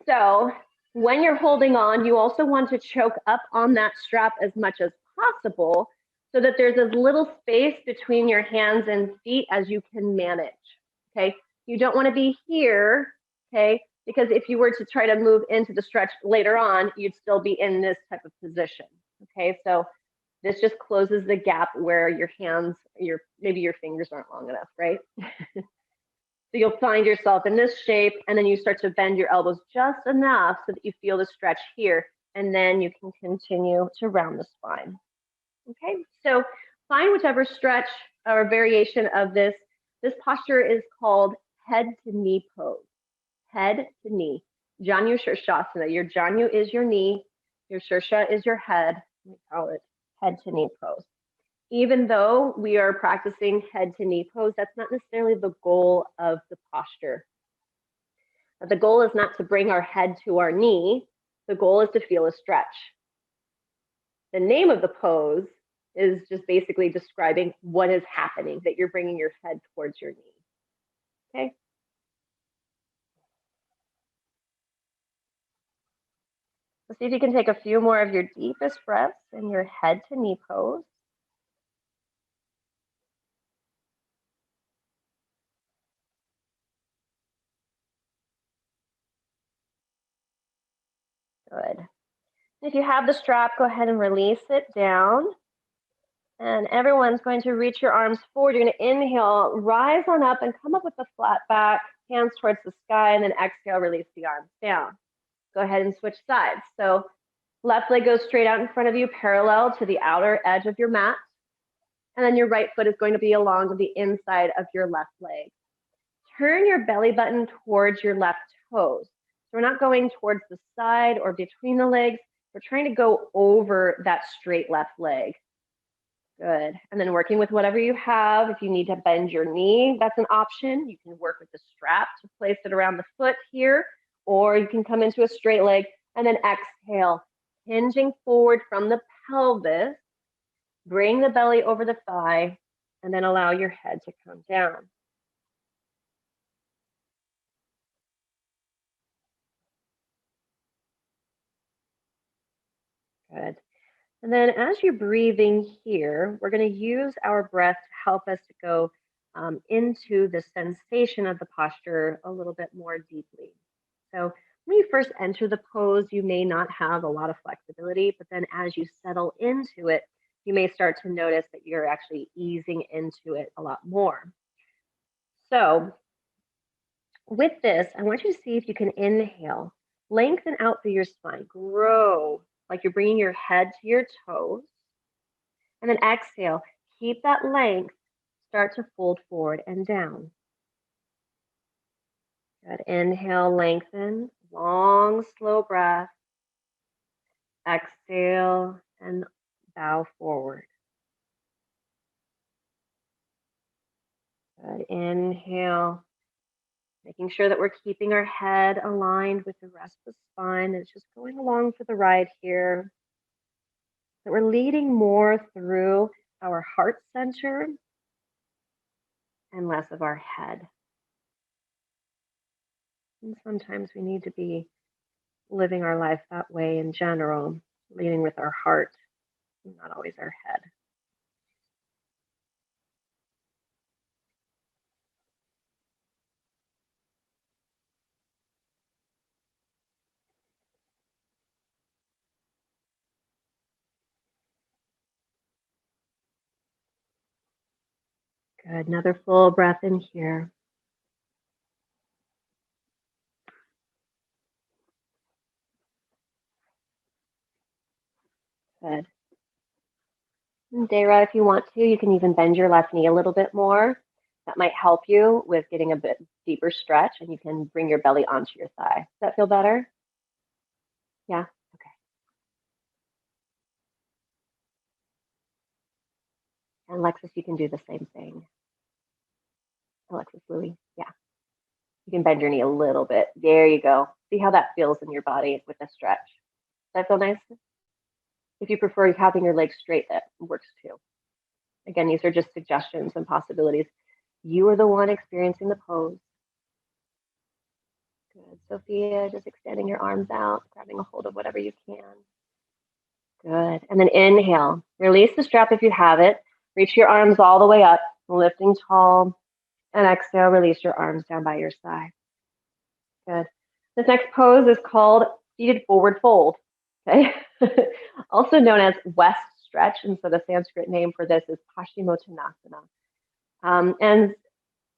So when you're holding on, you also want to choke up on that strap as much as possible so that there's as little space between your hands and feet as you can manage. Okay? You don't want to be here, okay? Because if you were to try to move into the stretch later on, you'd still be in this type of position. Okay, so this just closes the gap where your hands, maybe your fingers aren't long enough, right? So you'll find yourself in this shape, and then you start to bend your elbows just enough so that you feel the stretch here, and then you can continue to round the spine. Okay, so find whichever stretch or variation of this. This posture is called head to knee pose. Head to knee. Janu sirsasana. Your janu is your knee. Your sirsha is your head. We call it head to knee pose. Even though we are practicing head to knee pose, that's not necessarily the goal of the posture. The goal is not to bring our head to our knee. The goal is to feel a stretch. The name of the pose is just basically describing what is happening, that you're bringing your head towards your knee. Okay. So see if you can take a few more of your deepest breaths in your head to knee pose. Good. If you have the strap, go ahead and release it down. And everyone's going to reach your arms forward. You're going to inhale, rise on up and come up with a flat back, hands towards the sky, and then exhale, release the arms down. Go ahead and switch sides. So left leg goes straight out in front of you, parallel to the outer edge of your mat. And then your right foot is going to be along the inside of your left leg. Turn your belly button towards your left toes. So we're not going towards the side or between the legs. We're trying to go over that straight left leg. Good. And then working with whatever you have. If you need to bend your knee, that's an option. You can work with the strap to place it around the foot here, or you can come into a straight leg and then exhale, hinging forward from the pelvis. Bring the belly over the thigh and then allow your head to come down. Good. And then as you're breathing here, we're going to use our breath to help us to go into the sensation of the posture a little bit more deeply. So when you first enter the pose, you may not have a lot of flexibility, but then as you settle into it, you may start to notice that you're actually easing into it a lot more. So with this, I want you to see if you can inhale, lengthen out through your spine, grow like you're bringing your head to your toes. And then exhale, keep that length, start to fold forward and down. Good. Inhale, lengthen, long, slow breath. Exhale and bow forward. Good. Inhale, making sure that we're keeping our head aligned with the rest of the spine. It's just going along for the ride here. That we're leading more through our heart center and less of our head. And sometimes we need to be living our life that way in general, leading with our heart, not always our head. Good. Another full breath in here. Good. And Dara, if you want to, you can even bend your left knee a little bit more. That might help you with getting a bit deeper stretch, and you can bring your belly onto your thigh. Does that feel better? Yeah? Okay. And Alexis, you can do the same thing. Alexis Louie, yeah. You can bend your knee a little bit. There you go. See how that feels in your body with a stretch. Does that feel nice? If you prefer having your legs straight, that works too. Again, these are just suggestions and possibilities. You are the one experiencing the pose. Good. Sophia, just extending your arms out, grabbing a hold of whatever you can. Good. And then inhale. Release the strap if you have it. Reach your arms all the way up, lifting tall. And exhale, release your arms down by your side. Good. This next pose is called seated forward fold. Okay. Also known as west stretch. And so the Sanskrit name for this is paschimottanasana. And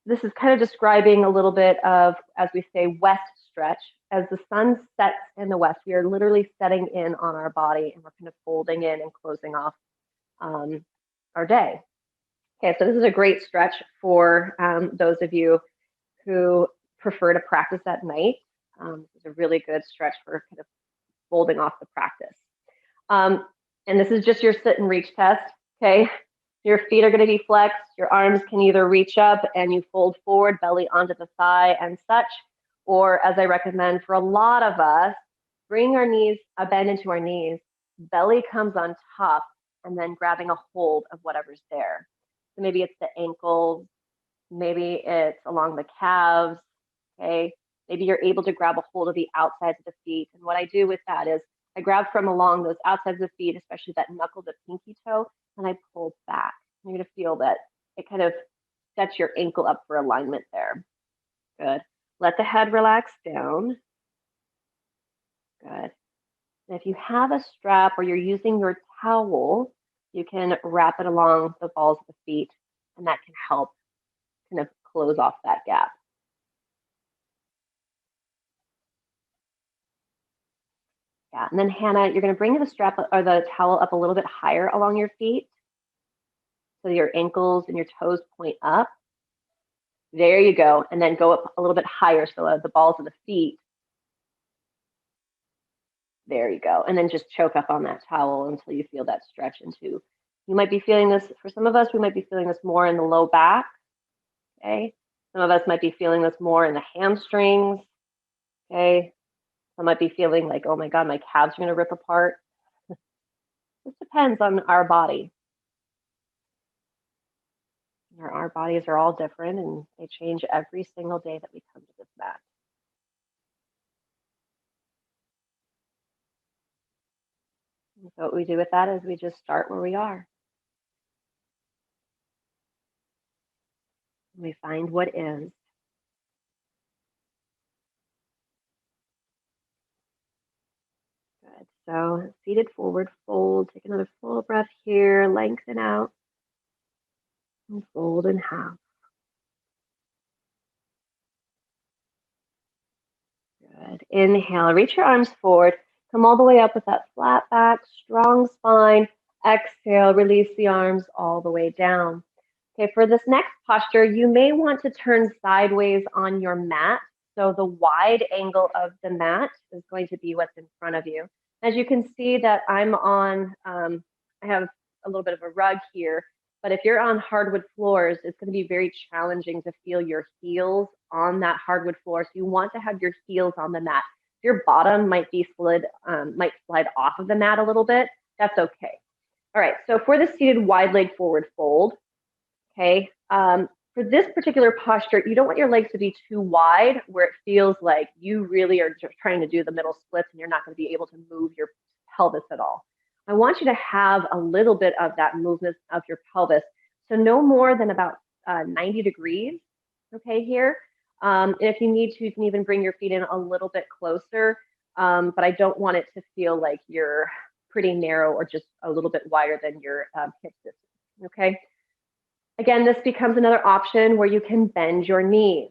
this is kind of describing a little bit of, as we say, west stretch. As the sun sets in the west, we are literally setting in on our body and we're kind of folding in and closing off our day. Okay, so this is a great stretch for those of you who prefer to practice at night. This is a really good stretch for kind of folding off the practice. And this is just your sit and reach test, okay? Your feet are going to be flexed. Your arms can either reach up and you fold forward, belly onto the thigh and such, or as I recommend for a lot of us, bring our knees, a bend into our knees, belly comes on top, and then grabbing a hold of whatever's there. So maybe it's the ankles, maybe it's along the calves, okay? Maybe you're able to grab a hold of the outsides of the feet. And what I do with that is I grab from along those outsides of the feet, especially that knuckle to pinky toe, and I pull back. You're going to feel that it kind of sets your ankle up for alignment there. Good. Let the head relax down. Good. And if you have a strap or you're using your towel, you can wrap it along the balls of the feet, and that can help kind of close off that gap. Yeah, and then Hannah, you're going to bring the strap or the towel up a little bit higher along your feet, so your ankles and your toes point up. There you go, and then go up a little bit higher, so the balls of the feet. There you go, and then just choke up on that towel until you feel that stretch into. You might be feeling this, for some of us, we might be feeling this more in the low back, okay? Some of us might be feeling this more in the hamstrings, okay? Some might be feeling like, oh my God, my calves are gonna rip apart. This depends on our body. Our bodies are all different and they change every single day that we come to this mat. And so what we do with that is we just start where we are. We find what is. Good. So seated forward fold. Take another full breath here. Lengthen out. And fold in half. Good. Inhale. Reach your arms forward. Come all the way up with that flat back, strong spine. Exhale. Release the arms all the way down. Okay, for this next posture, you may want to turn sideways on your mat. So the wide angle of the mat is going to be what's in front of you. As you can see that I'm on, I have a little bit of a rug here, but if you're on hardwood floors, it's going to be very challenging to feel your heels on that hardwood floor. So you want to have your heels on the mat. Your bottom might be might slide off of the mat a little bit. That's okay. All right, so for the seated wide leg forward fold, okay, for this particular posture, you don't want your legs to be too wide where it feels like you really are just trying to do the middle splits and you're not going to be able to move your pelvis at all. I want you to have a little bit of that movement of your pelvis. So no more than about 90 degrees, okay, here. And if you need to, you can even bring your feet in a little bit closer, but I don't want it to feel like you're pretty narrow or just a little bit wider than your hip distance, okay? Again, this becomes another option where you can bend your knees.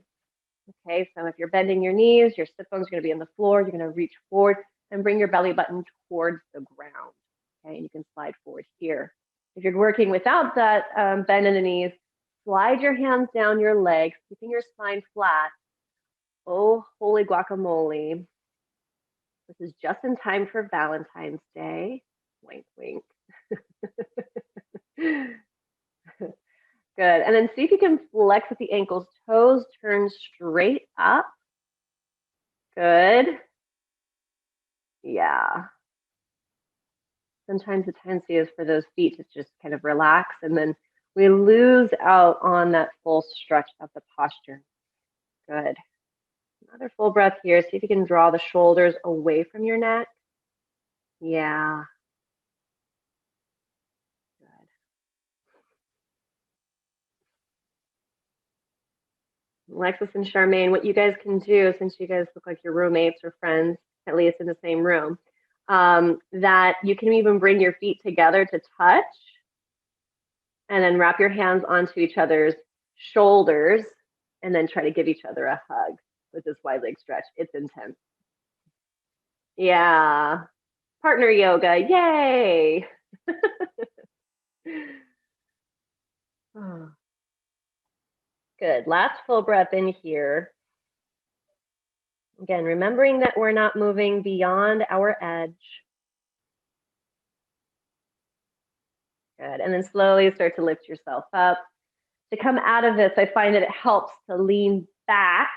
Okay, so if you're bending your knees, your sit bones are going to be on the floor. You're going to reach forward and bring your belly button towards the ground. Okay, and you can slide forward here. If you're working without that bend in the knees, slide your hands down your legs, keeping your spine flat. Oh, holy guacamole. This is just in time for Valentine's Day. Wink, wink. Good. And then see if you can flex with the ankles, toes turn straight up. Good. Yeah. Sometimes the tendency is for those feet to just kind of relax, and then we lose out on that full stretch of the posture. Good. Another full breath here. See if you can draw the shoulders away from your neck. Yeah. Good. Alexis and Charmaine, what you guys can do, since you guys look like you're roommates or friends, at least in the same room, that you can even bring your feet together to touch and then wrap your hands onto each other's shoulders and then try to give each other a hug with this wide leg stretch. It's intense. Yeah. Partner yoga. Yay. Oh. Good. Last full breath in here. Again, remembering that we're not moving beyond our edge. Good. And then slowly start to lift yourself up. To come out of this, I find that it helps to lean back,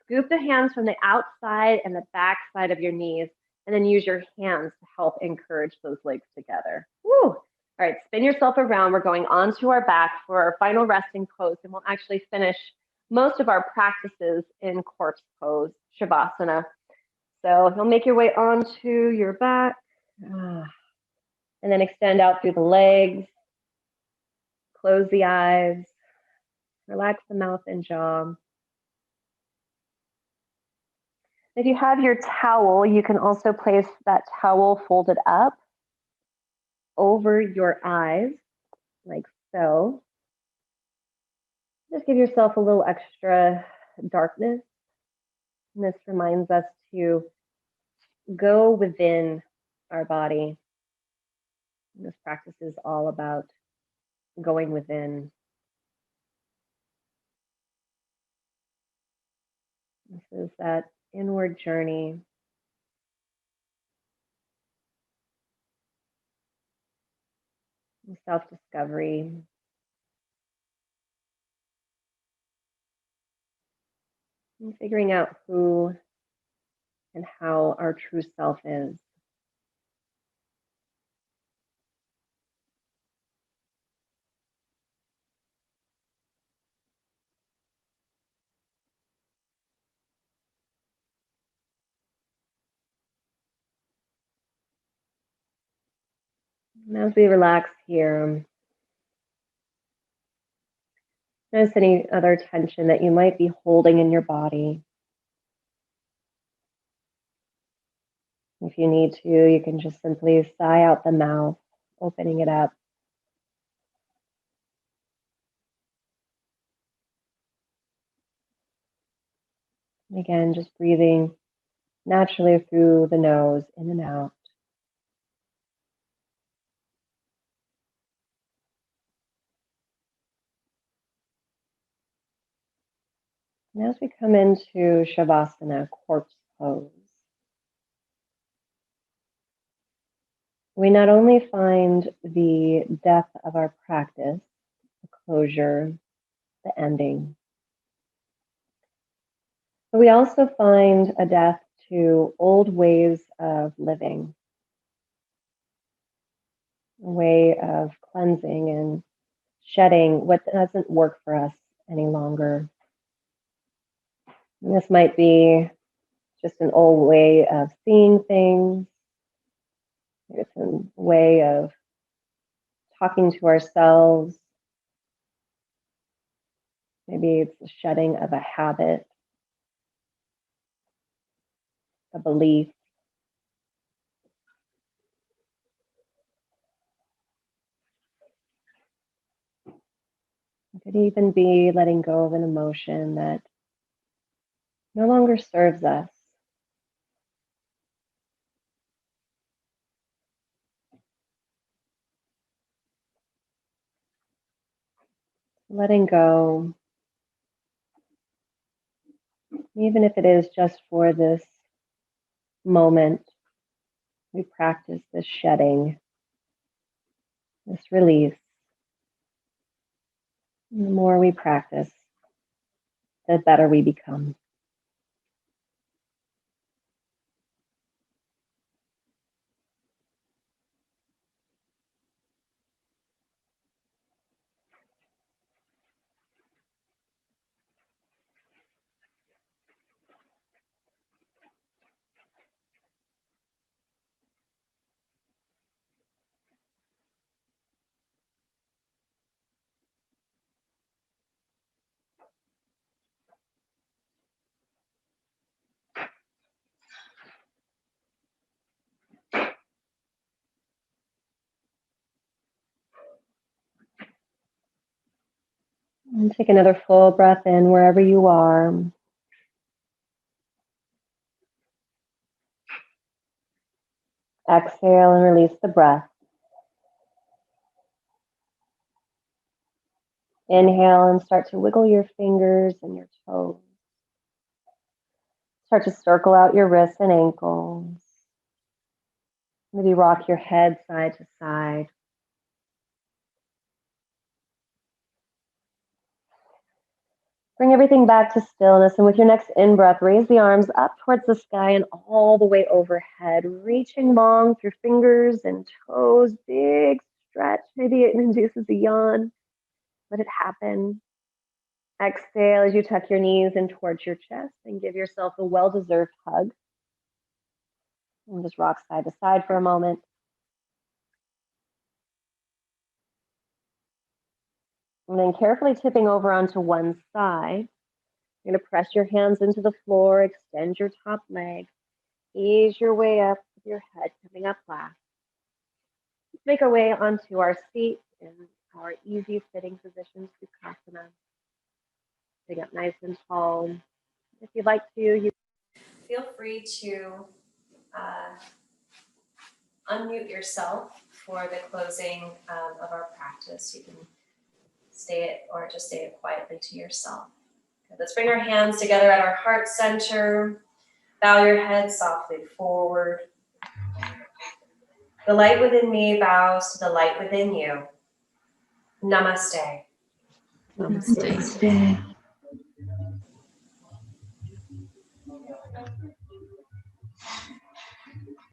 scoop the hands from the outside and the back side of your knees, and then use your hands to help encourage those legs together. Woo! All right, spin yourself around. We're going onto our back for our final resting pose, and we'll actually finish most of our practices in corpse pose, Shavasana. So you'll make your way onto your back, and then extend out through the legs. Close the eyes. Relax the mouth and jaw. If you have your towel, you can also place that towel folded up over your eyes, like so. Just give yourself a little extra darkness. And this reminds us to go within our body. This practice is all about going within. This is that inward journey. Self-discovery. And figuring out who and how our true self is. And as we relax here, notice any other tension that you might be holding in your body. If you need to, you can just simply sigh out the mouth, opening it up. And again, just breathing naturally through the nose, in and out. And as we come into Shavasana, corpse pose, we not only find the depth of our practice, the closure, the ending, but we also find a death to old ways of living, a way of cleansing and shedding what doesn't work for us any longer. And this might be just an old way of seeing things. It's a way of talking to ourselves. Maybe it's the shedding of a habit, a belief. It could even be letting go of an emotion that no longer serves us. Letting go, even if it is just for this moment, we practice this shedding, this release. The more we practice, the better we become. And take another full breath in wherever you are. Exhale and release the breath. Inhale and start to wiggle your fingers and your toes. Start to circle out your wrists and ankles. Maybe rock your head side to side. Bring everything back to stillness, and with your next in-breath, raise the arms up towards the sky and all the way overhead, reaching long through fingers and toes, big stretch. Maybe it induces a yawn. Let it happen. Exhale as you tuck your knees in towards your chest and give yourself a well-deserved hug. And just rock side to side for a moment. And then carefully tipping over onto one side. You're going to press your hands into the floor, extend your top leg, ease your way up with your head coming up last. Let's make our way onto our seat in our easy sitting position, sirsasana. Sitting up nice and tall. If you'd like to, you feel free to unmute yourself for the closing of our practice. You can say it or just say it quietly to yourself. Okay, let's bring our hands together at our heart center. Bow your head softly forward. The light within me bows to the light within you. Namaste. Namaste.